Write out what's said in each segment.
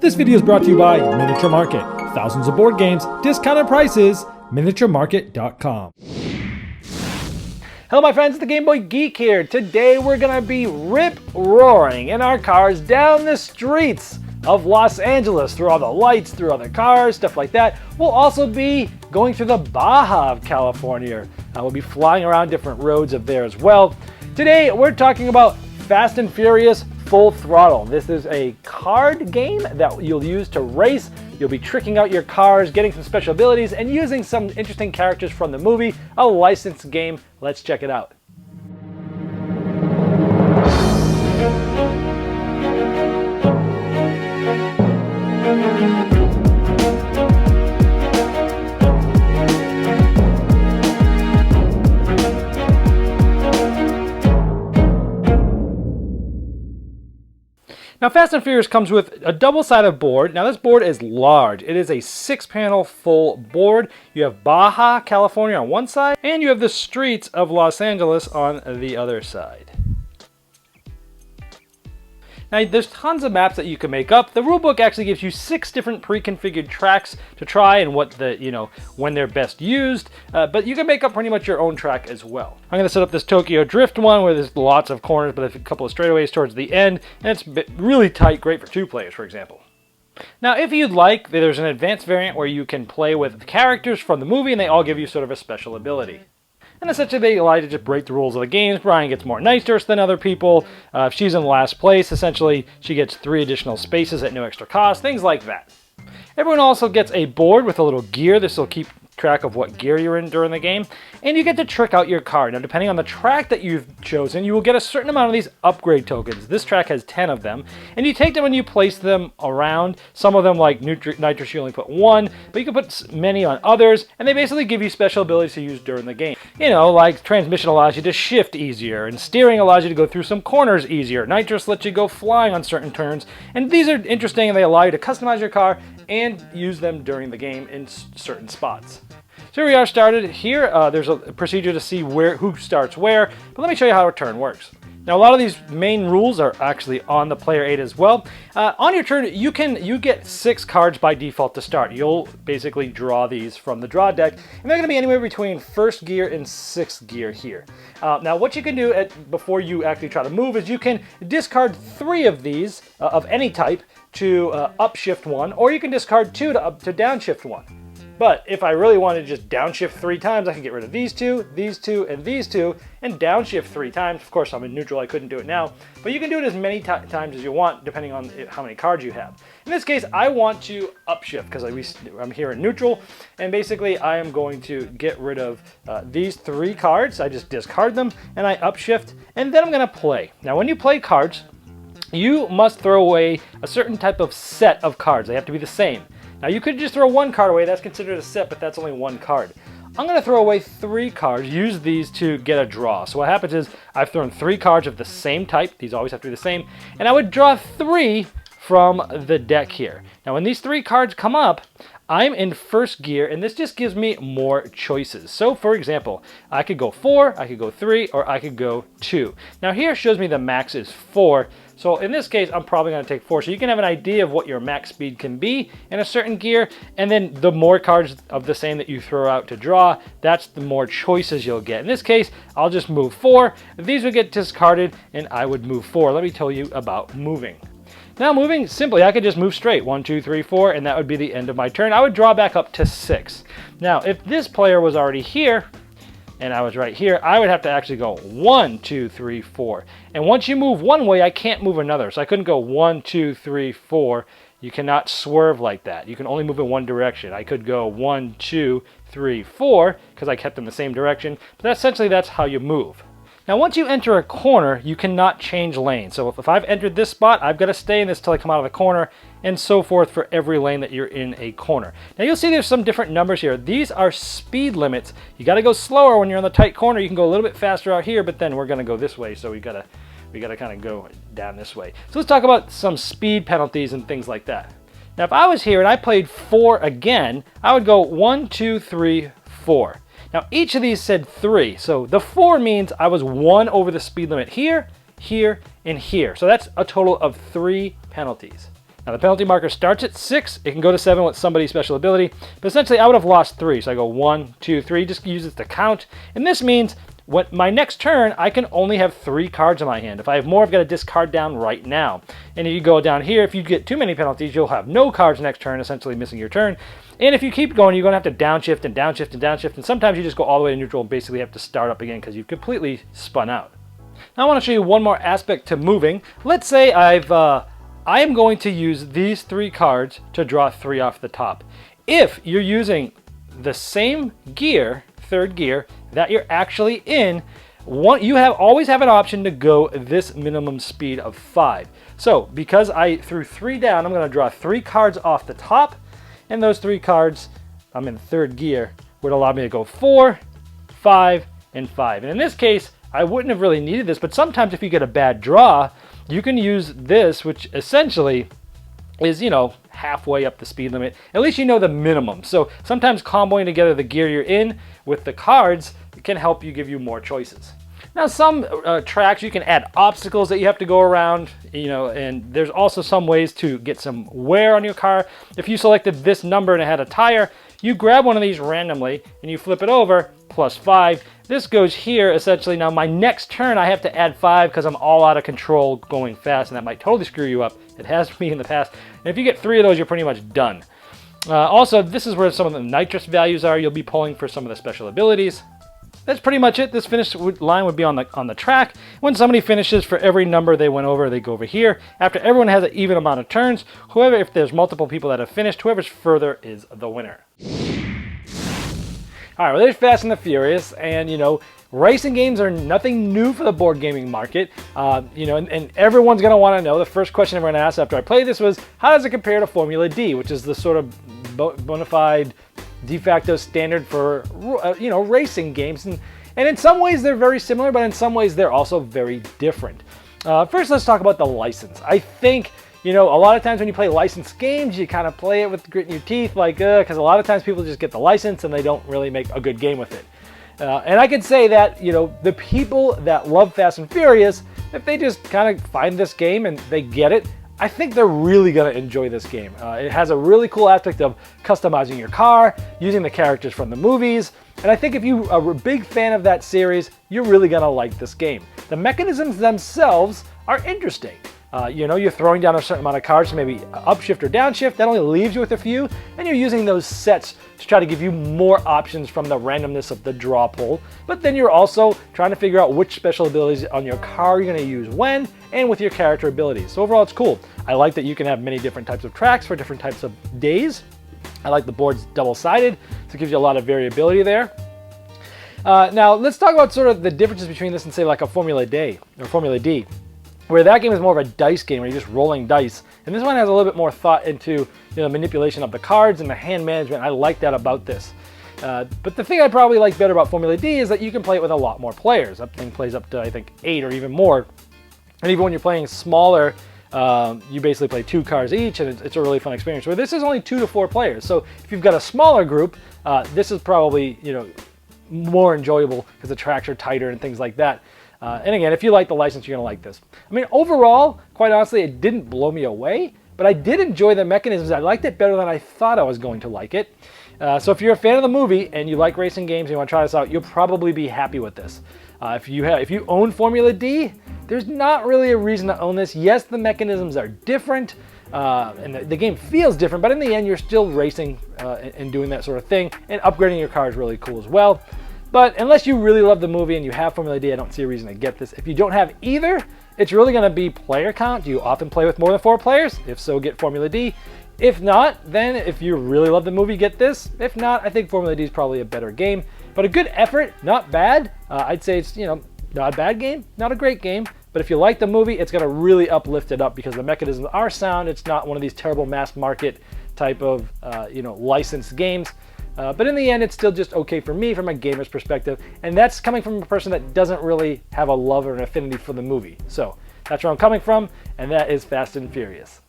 This video is brought to you by Miniature Market. Thousands of board games, discounted prices, miniaturemarket.com. Hello my friends, it's the Game Boy Geek here. Today we're gonna be rip-roaring in our cars down the streets of Los Angeles, through all the lights, through other cars, stuff like that. We'll also be going through the Baja of California. We'll be flying around different roads of there as well. Today we're talking about Fast and Furious Full Throttle. This is a card game that you'll use to race. You'll be tricking out your cars, getting some special abilities, and using some interesting characters from the movie, a licensed game. Let's check it out. Now Fast and Furious comes with a double-sided board. Now this board is large. It is a 6-panel full board. You have Baja, California on one side, and you have the streets of Los Angeles on the other side. Now there's tons of maps that you can make up. The rulebook actually gives you 6 different pre-configured tracks to try and what the, when they're best used. But you can make up pretty much your own track as well. I'm gonna set up this Tokyo Drift one where there's lots of corners, but a couple of straightaways towards the end, and it's really tight, great for 2 players, for example. Now, if you'd like, there's an advanced variant where you can play with characters from the movie, and they all give you sort of a special ability. And essentially they allow you to just break the rules of the games. Brian gets more nitrous than other people. If she's in last place, essentially she gets 3 additional spaces at no extra cost, things like that. Everyone also gets a board with a little gear. This will keep track of what gear you're in during the game, and you get to trick out your car. Now depending on the track that you've chosen, you will get a certain amount of these upgrade tokens. This track has 10 of them, and you take them and you place them around. Some of them, like nitrous, you only put 1, but you can put many on others, and they basically give you special abilities to use during the game. Like transmission allows you to shift easier, and steering allows you to go through some corners easier. Nitrous lets you go flying on certain turns, and these are interesting, and they allow you to customize your car and use them during the game in certain spots. So here we are started. Here, there's a procedure to see who starts where, but let me show you how a turn works. Now a lot of these main rules are actually on the player aid as well. On your turn, you get 6 cards by default to start. You'll basically draw these from the draw deck, and they're going to be anywhere between 1st gear and 6th gear here. Now what you can do before you actually try to move is you can discard 3 of these of any type to upshift 1, or you can discard 2 to downshift 1. But if I really wanted to just downshift 3 times, I can get rid of these 2, and these 2, and downshift 3 times. Of course, I'm in neutral, I couldn't do it now. But you can do it as many times as you want, depending on how many cards you have. In this case, I want to upshift, because I'm here in neutral, and basically I am going to get rid of these 3 cards. I just discard them, and I upshift, and then I'm going to play. Now, when you play cards, you must throw away a certain type of set of cards. They have to be the same. Now you could just throw 1 card away, that's considered a set, but that's only 1 card. I'm going to throw away 3 cards, use these to get a draw. So what happens is, I've thrown 3 cards of the same type, these always have to be the same, and I would draw 3 from the deck here. Now when these 3 cards come up, I'm in 1st gear, and this just gives me more choices. So for example, I could go 4, I could go 3, or I could go 2. Now here shows me the max is 4. So in this case, I'm probably going to take 4. So you can have an idea of what your max speed can be in a certain gear, and then the more cards of the same that you throw out to draw, that's the more choices you'll get. In this case, I'll just move 4. These would get discarded, and I would move 4. Let me tell you about moving. Now moving, simply, I could just move straight. 1, 2, 3, 4, and that would be the end of my turn. I would draw back up to 6. Now, if this player was already here, and I was right here, I would have to actually go 1, 2, 3, 4. And once you move one way, I can't move another. So I couldn't go 1, 2, 3, 4. You cannot swerve like that. You can only move in one direction. I could go 1, 2, 3, 4, because I kept in the same direction. But essentially, that's how you move. Now once you enter a corner, you cannot change lanes. So if I've entered this spot, I've got to stay in this till I come out of the corner, and so forth for every lane that you're in a corner. Now you'll see there's some different numbers here. These are speed limits. You got to go slower when you're in the tight corner. You can go a little bit faster out here, but then we're going to go this way, so we got to kind of go down this way. So let's talk about some speed penalties and things like that. Now if I was here and I played 4 again, I would go 1, 2, 3, 4. Now each of these said 3, so the 4 means I was 1 over the speed limit here, here, and here. So that's a total of 3 penalties. Now the penalty marker starts at 6. It can go to 7 with somebody's special ability, but essentially I would have lost 3. So I go 1, 2, 3, just use it to count. And this means what my next turn, I can only have 3 cards in my hand. If I have more, I've got to discard down right now. And if you go down here, if you get too many penalties, you'll have no cards next turn, essentially missing your turn. And if you keep going, you're going to have to downshift and downshift and downshift. And sometimes you just go all the way to neutral and basically have to start up again because you've completely spun out. Now I want to show you one more aspect to moving. Let's say I am going to use these 3 cards to draw 3 off the top. If you're using the same gear, 3rd gear, that you're actually in, you always have an option to go this minimum speed of 5. So because I threw 3 down, I'm going to draw 3 cards off the top, and those 3 cards, I'm in 3rd gear, would allow me to go 4, 5, and 5. And in this case, I wouldn't have really needed this, but sometimes if you get a bad draw, you can use this, which essentially is, halfway up the speed limit. At least you know the minimum. So sometimes comboing together the gear you're in with the cards can help you, give you more choices. Now some tracks you can add obstacles that you have to go around, and there's also some ways to get some wear on your car. If you selected this number and it had a tire, you grab one of these randomly and you flip it over, +5. This goes here essentially. Now my next turn I have to add 5 because I'm all out of control going fast, and that might totally screw you up. It has me in the past. And if you get 3 of those, you're pretty much done. Also, this is where some of the nitrous values are. You'll be pulling for some of the special abilities. That's pretty much it. This finish line would be on the track. When somebody finishes, for every number they went over, they go over here. After everyone has an even amount of turns, if there's multiple people that have finished, whoever's further is the winner. All right, well, there's Fast and the Furious, and racing games are nothing new for the board gaming market. And everyone's going to want to know. The first question everyone asked after I played this was, how does it compare to Formula D, which is the sort of bona fide de facto standard for racing games, and in some ways they're very similar, but in some ways they're also very different. First, let's talk about the license. I think a lot of times when you play licensed games, you kind of play it with grit in your teeth, because a lot of times people just get the license and they don't really make a good game with it. And I could say that the people that love Fast and Furious, if they just kind of find this game and they get it, I think they're really going to enjoy this game. It has a really cool aspect of customizing your car, using the characters from the movies, and I think if you are a big fan of that series, you're really going to like this game. The mechanisms themselves are interesting. You're throwing down a certain amount of cards, so maybe upshift or downshift. That only leaves you with a few, and you're using those sets to try to give you more options from the randomness of the draw pull. But then you're also trying to figure out which special abilities on your car you're going to use when, and with your character abilities. So overall, it's cool. I like that you can have many different types of tracks for different types of days. I like the board's double-sided, so it gives you a lot of variability there. Now, let's talk about sort of the differences between this and, say, like a Formula D, where that game is more of a dice game where you're just rolling dice. And this one has a little bit more thought into manipulation of the cards and the hand management. I like that about this. But the thing I probably like better about Formula D is that you can play it with a lot more players. That thing plays up to, I think, 8 or even more. And even when you're playing smaller, you basically play 2 cars each, and it's a really fun experience. Where this is only 2 to 4 players. So if you've got a smaller group, this is probably more enjoyable because the tracks are tighter and things like that. And again, if you like the license, you're going to like this. I mean, overall, quite honestly, it didn't blow me away, but I did enjoy the mechanisms. I liked it better than I thought I was going to like it. So if you're a fan of the movie and you like racing games and you want to try this out, you'll probably be happy with this. If you own Formula D, there's not really a reason to own this. Yes, the mechanisms are different, and the game feels different, but in the end, you're still racing and doing that sort of thing, and upgrading your car is really cool as well. But unless you really love the movie and you have Formula D, I don't see a reason to get this. If you don't have either, it's really going to be player count. Do you often play with more than 4 players? If so, get Formula D. If not, then if you really love the movie, get this. If not, I think Formula D is probably a better game. But a good effort, not bad. I'd say it's, not a bad game, not a great game. But if you like the movie, it's going to really uplift it up because the mechanisms are sound. It's not one of these terrible mass market type of, licensed games. But in the end, it's still just okay for me from a gamer's perspective. And that's coming from a person that doesn't really have a love or an affinity for the movie. So that's where I'm coming from, and that is Fast and Furious.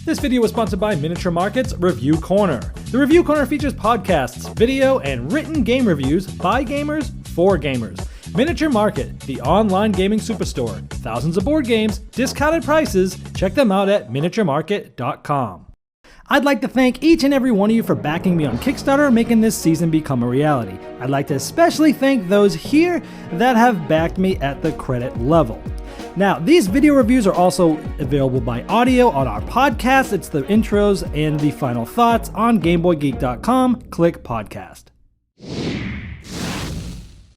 This video was sponsored by Miniature Market's Review Corner. The Review Corner features podcasts, video, and written game reviews by gamers for gamers. Miniature Market, the online gaming superstore. Thousands of board games, discounted prices. Check them out at miniaturemarket.com. I'd like to thank each and every one of you for backing me on Kickstarter and making this season become a reality. I'd like to especially thank those here that have backed me at the credit level. Now, these video reviews are also available by audio on our podcast. It's the intros and the final thoughts on GameBoyGeek.com. Click podcast.